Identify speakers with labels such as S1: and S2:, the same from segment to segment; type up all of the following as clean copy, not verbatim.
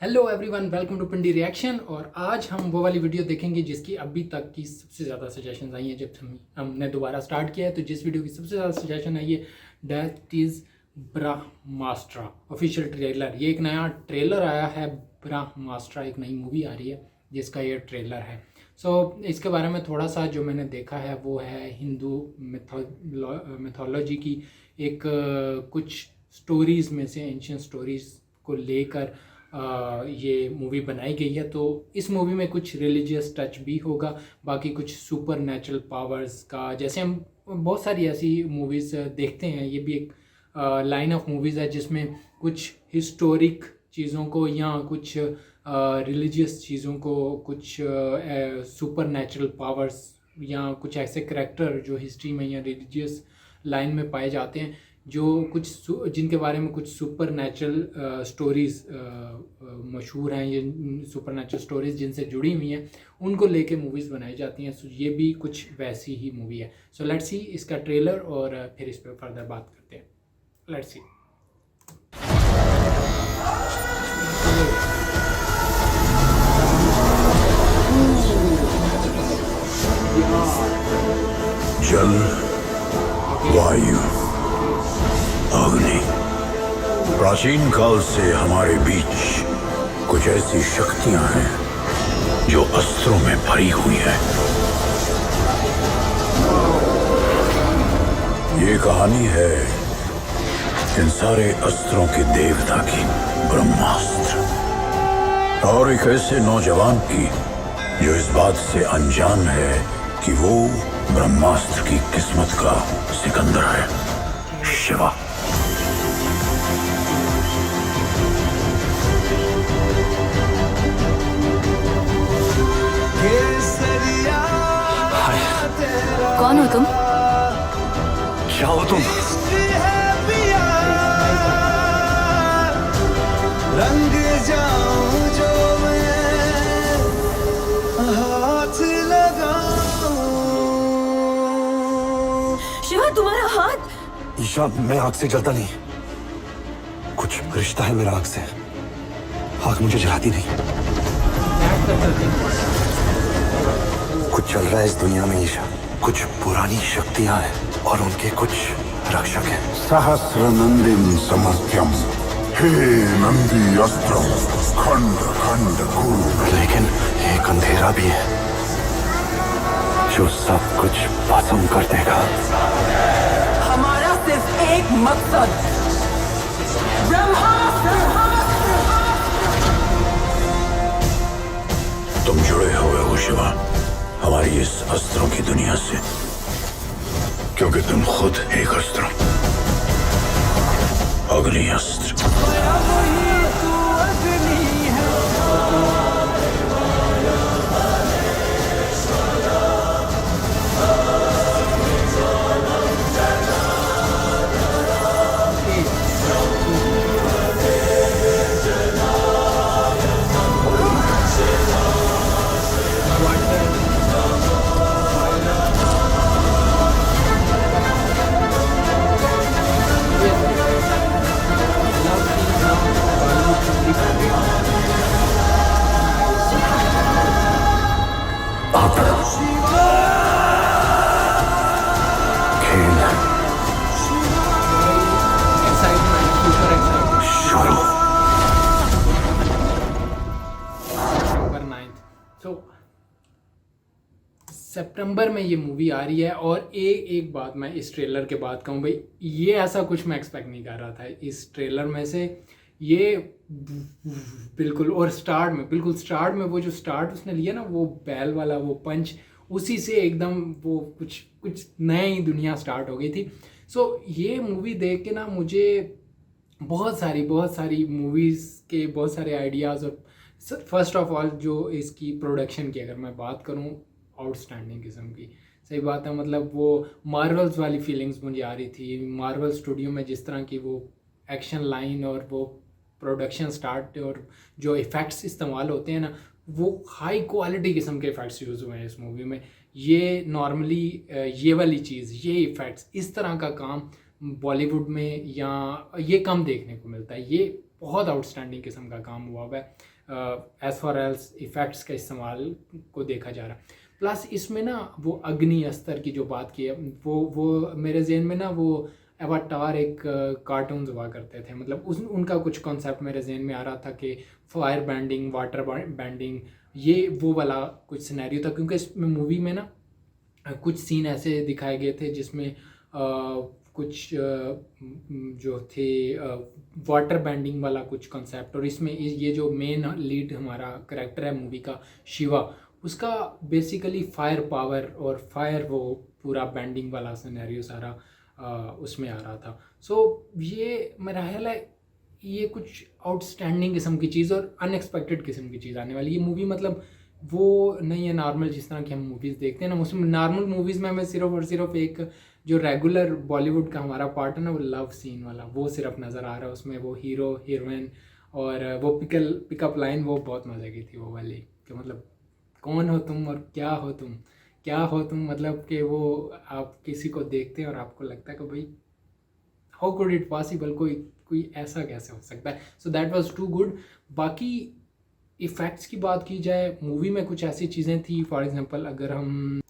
S1: Hello everyone, welcome to Pindi reaction. और आज हम वो वाली वीडियो देखेंगे जिसकी अभी तक की सबसे ज़्यादा सजेशन आई है। जब हमने दोबारा स्टार्ट किया है तो जिस वीडियो की सबसे ज़्यादा सजेशन आई है that is Brahmastra official trailer. ये एक नया ट्रेलर आया है, ब्रह्मास्त्र एक नई मूवी आ रही है जिसका ये ट्रेलर है। इसके बारे में थोड़ा सा जो मैंने देखा है वो है हिंदू मिथोलॉजी की एक कुछ स्टोरीज़ में से एंशियंट स्टोरीज़ को लेकर ये मूवी बनाई गई है। तो इस मूवी में कुछ रिलीजियस टच भी होगा, बाकी कुछ सुपर नेचुरल पावर्स का, जैसे हम बहुत सारी ऐसी मूवीज़ देखते हैं। ये भी एक लाइन ऑफ मूवीज़ है जिसमें कुछ हिस्टोरिक चीज़ों को या कुछ रिलीजियस चीज़ों को, कुछ सुपर नेचुरल पावर्स या कुछ ऐसे करैक्टर जो हिस्ट्री में या रिलीजियस लाइन में पाए जाते हैं, जो कुछ जिनके बारे में कुछ सुपर नेचुरल स्टोरीज़ मशहूर हैं, ये सुपर नेचुरल स्टोरीज़ जिनसे जुड़ी हुई हैं उनको लेके मूवीज़ बनाई जाती हैं। सो ये भी कुछ वैसी ही मूवी है। सो लेट्स सी इसका ट्रेलर और फिर इस पर फर्दर बात करते हैं। Let's see.
S2: जल, वायु, अग्नि, प्राचीन काल से हमारे बीच कुछ ऐसी शक्तियां हैं जो अस्त्रों में भरी हुई है। ये कहानी है इन सारे अस्त्रों के देवता की, ब्रह्मास्त्र, और एक ऐसे नौजवान की जो इस बात से अनजान है कि वो ब्रह्मास्त्र की किस्मत का सिकंदर है, शिवा।
S3: कौन हो तुम?
S2: क्या हो तुम?
S4: रंग जाऊं जो मैं हाथ लगाऊं।
S3: शिवा, तुम्हारा हाथ।
S5: ईशा, मैं आग से जलता नहीं, कुछ रिश्ता है मेरा आग से। आग मुझे जलाती नहीं। कुछ चल रहा है इस दुनिया में ईशा, कुछ पुरानी शक्तियां हैं और उनके कुछ रक्षक हैं।
S6: सहस्र नंदिन समर्थ्यम, हे नंदी अस्त्रम, खंड खंड कुरु।
S5: लेकिन एक अंधेरा भी है जो सब कुछ भस्म कर देगा।
S3: हमारा सिर्फ एक मकसद, ब्रह्मास्त्र।
S2: तुम जुड़े हुए हो शिवा हमारी इस अस्त्रों की दुनिया से, क्योंकि तुम खुद एक अस्त्र, अग्नि अस्त्र।
S1: सितंबर में ये मूवी आ रही है। और एक बात मैं इस ट्रेलर के बाद कहूँ भाई, ये ऐसा कुछ मैं एक्सपेक्ट नहीं कर रहा था इस ट्रेलर में से। ये बिल्कुल, और स्टार्ट में वो जो स्टार्ट उसने लिया ना, वो बैल वाला वो पंच, उसी से एकदम वो कुछ नई दुनिया स्टार्ट हो गई थी। ये मूवी देख के ना मुझे बहुत सारी मूवीज़ के बहुत सारे आइडियाज़, और फर्स्ट ऑफ ऑल जो इसकी प्रोडक्शन की अगर मैं बात करूँ, आउटस्टैंडिंग किस्म की। सही बात है, मतलब वो मार्वल्स वाली फीलिंग्स मुझे आ रही थी। मार्वल स्टूडियो में जिस तरह की वो एक्शन लाइन और वो प्रोडक्शन स्टार्ट और जो इफ़ेक्ट्स इस्तेमाल होते हैं ना, वो हाई क्वालिटी किस्म के इफ़ेक्ट्स यूज़ हुए हैं इस मूवी में। ये नॉर्मली ये वाली चीज़, ये इफ़ेक्ट्स, इस तरह का काम बॉलीवुड में या ये कम देखने को मिलता है। ये बहुत आउटस्टैंडिंग किस्म का काम हुआ हुआ है। एज फार एज इफ़ेक्ट्स का इस्तेमाल को देखा जा रहा। प्लस इसमें ना वो अग्नि अस्त्र की जो बात की है, वो मेरे जहन में ना वो एवाटार एक कार्टून्स हुआ करते थे, मतलब उनका कुछ कॉन्सेप्ट मेरे जहन में आ रहा था कि फायर बैंडिंग, वाटर बैंडिंग, ये वो वाला कुछ सिनेरियो था। क्योंकि इस मूवी में ना कुछ सीन ऐसे दिखाए गए थे जिसमें कुछ जो थे वाटर बैंडिंग वाला कुछ कॉन्सेप्ट, और इसमें ये जो मेन लीड हमारा करेक्टर है मूवी का, शिवा, उसका बेसिकली फायर पावर और फायर वो पूरा बैंडिंग वाला सिनेरियो सारा उसमें आ रहा था। सो ये मेरा ख्याल है ये कुछ आउटस्टैंडिंग किस्म की चीज़ और अनएक्सपेक्टेड किस्म की चीज़ आने वाली। ये मूवी मतलब वो नहीं है नॉर्मल जिस तरह की हम मूवीज़ देखते हैं ना, उसमें नॉर्मल मूवीज़ में हमें सिर्फ और सिर्फ एक जो रेगुलर बॉलीवुड का हमारा पार्ट है ना, वो लव सीन वाला, वो सिर्फ नज़र आ रहा है उसमें। वो हीरो हीरोइन और वो पिकअप लाइन वो बहुत मज़े की थी वो वाली, कि मतलब कौन हो तुम और क्या हो तुम, क्या हो तुम, मतलब कि वो आप किसी को देखते हैं और आपको लगता है कि भाई हाउ कुड इट पॉसिबल, कोई ऐसा कैसे हो सकता है। So that was too good. बाकी इफ़ेक्ट्स की बात की जाए, मूवी में कुछ ऐसी चीज़ें थी, फॉर एग्जांपल अगर हम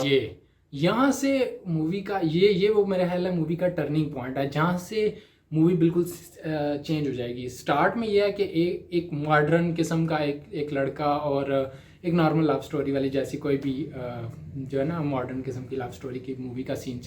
S1: ये यहाँ से मूवी का ये वो मेरा ख्याल है मूवी का टर्निंग पॉइंट है, जहाँ से मूवी बिल्कुल चेंज हो जाएगी। स्टार्ट में यह है कि एक मॉडर्न किस्म का एक लड़का और एक नॉर्मल लव स्टोरी वाली, जैसी कोई भी जो है ना मॉडर्न किस्म की लव स्टोरी की मूवी का सीन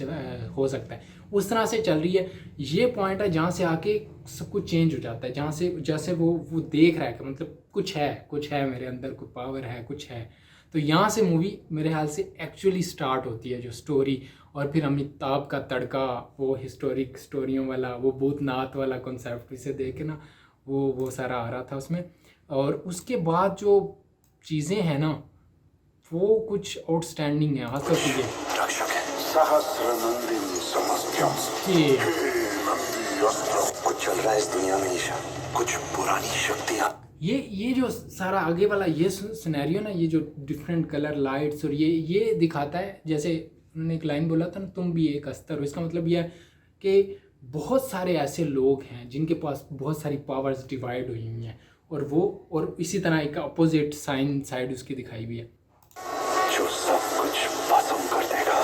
S1: हो सकता है, उस तरह से चल रही है। ये पॉइंट है जहाँ से आके सब कुछ चेंज हो जाता है, जहाँ से जैसे वो देख रहा है कि मतलब कुछ है मेरे अंदर, कोई पावर है, कुछ है। तो यहाँ से मूवी मेरे ख्याल से एक्चुअली स्टार्ट होती है जो स्टोरी। और फिर अमिताभ का तड़का, वो हिस्टोरिक स्टोरियों वाला, वो भूतनाथ वाला कॉन्सेप्ट इसे देख के ना वो सारा आ रहा था उसमें। और उसके बाद जो चीज़ें हैं ना वो कुछ आउटस्टैंडिंग है। हाथ ये
S5: कुछ चल रहा है इस दुनिया में ईशा, कुछ पुरानी शक्तियाँ।
S1: ये जो सारा आगे वाला ये सिनेरियो ना, ये जो डिफरेंट कलर लाइट्स और ये दिखाता है, जैसे उन्होंने एक लाइन बोला था ना, तुम भी एक अस्तर हो। इसका मतलब यह है कि बहुत सारे ऐसे लोग हैं जिनके पास बहुत सारी पावर्स डिवाइड हुई हुई हैं, और इसी तरह एक अपोजिट साइड उसकी दिखाई भी है,
S5: जो सब कुछ खत्म कर देगा।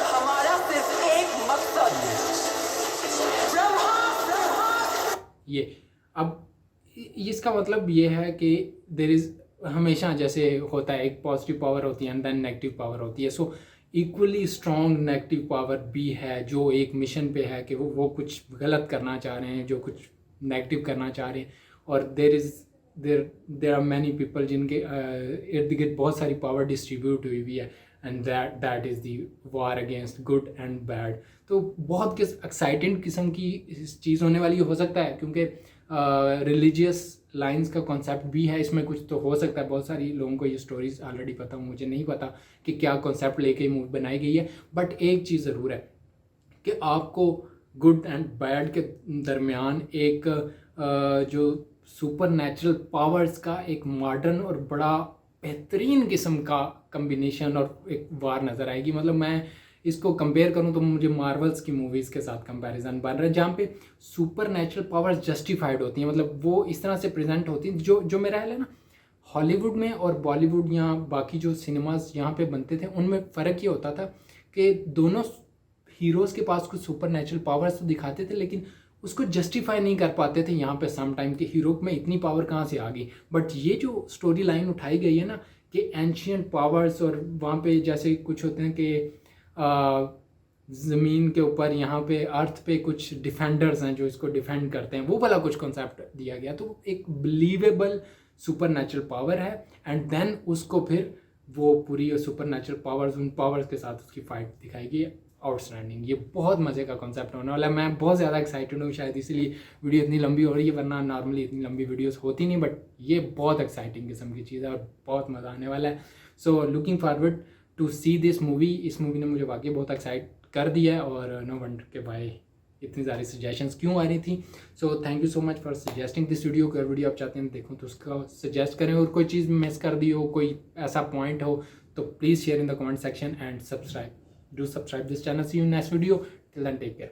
S3: हमारा सिर्फ एक मकसद,
S1: ये। अब इसका मतलब ये है कि देयर इज़ हमेशा जैसे होता है एक पॉजिटिव पावर होती है एंड देन नेगेटिव पावर होती है। सो इक्वली स्ट्रॉन्ग नेगेटिव पावर भी है जो एक मिशन पे है कि वो कुछ गलत करना चाह रहे हैं, जो कुछ नेगेटिव करना चाह रहे हैं। और देयर आर मैनी पीपल जिनके इर्द गिर्द बहुत सारी पावर डिस्ट्रीब्यूट हुई हुई है, and that is the war against good and bad. तो बहुत एक्साइटेड किस्म की चीज़ होने वाली हो सकता है, क्योंकि रिलीजियस लाइंस का कॉन्सेप्ट भी है इसमें कुछ, तो हो सकता है बहुत सारी लोगों को ये स्टोरीज ऑलरेडी पता हो, मुझे नहीं पता कि क्या कॉन्सेप्ट लेके मूवी बनाई गई है। बट एक चीज़ ज़रूर है कि आपको गुड एंड बैड के दरमियान एक जो सुपर नेचुरल पावर्स का एक मॉडर्न और बड़ा बेहतरीन किस्म का कम्बिनेशन और एक वार नज़र आएगी। मतलब मैं इसको कंपेयर करूं तो मुझे मार्वल्स की मूवीज़ के साथ कंपैरिजन बन रहा है, जहाँ पे सुपर नेचुरल पावर्स जस्टिफाइड होती हैं, मतलब वो इस तरह से प्रेजेंट होती हैं। जो मेरा है ना, हॉलीवुड में और बॉलीवुड या बाकी जो सिनेमाज यहाँ पे बनते थे उनमें फ़र्क ये होता था कि दोनों हीरोज़ के पास कुछ सुपर नेचुरल पावर्स तो दिखाते थे, लेकिन उसको जस्टिफाई नहीं कर पाते थे यहाँ पे सम टाइम कि हीरो में इतनी पावर कहाँ से आ गई। बट ये जो स्टोरी लाइन उठाई गई है ना कि एंशियंट पावर्स, और वहाँ पे जैसे कुछ होते हैं कि ज़मीन के ऊपर यहाँ पे अर्थ पे कुछ डिफेंडर्स हैं जो इसको डिफेंड करते हैं, वो वाला कुछ कॉन्सेप्ट दिया गया। तो एक बिलीवेबल सुपर नेचुरल पावर है, एंड देन उसको फिर वो पूरी सुपर नेचुरल पावर्स, उन पावर्स के साथ उसकी फाइट दिखाई गई। आउटस्टैंडिंग, ये बहुत मज़े का कॉन्सेप्ट होने वाला है। मैं बहुत ज़्यादा एक्साइटेड हूँ, शायद इसीलिए वीडियो इतनी लंबी हो रही है, वरना नॉर्मली इतनी लंबी वीडियोस होती नहीं। बट ये बहुत एक्साइटिंग किस्म की चीज़ है और बहुत मज़ा आने वाला है। So looking forward to see this movie. इस मूवी ने मुझे वाकई बहुत एक्साइट कर दिया है, और नो वंडर के भाई इतनी सारी सजेशंस क्यों आ रही थी। So thank you so much for suggesting this video. अगर वीडियो आप चाहते हैं देखूँ तो उसका सजेस्ट करें, और कोई चीज़ मिस कर दी हो, कोई ऐसा पॉइंट हो, तो please share in the comment section and subscribe. Do subscribe this channel. See you in next video. Till then, take care.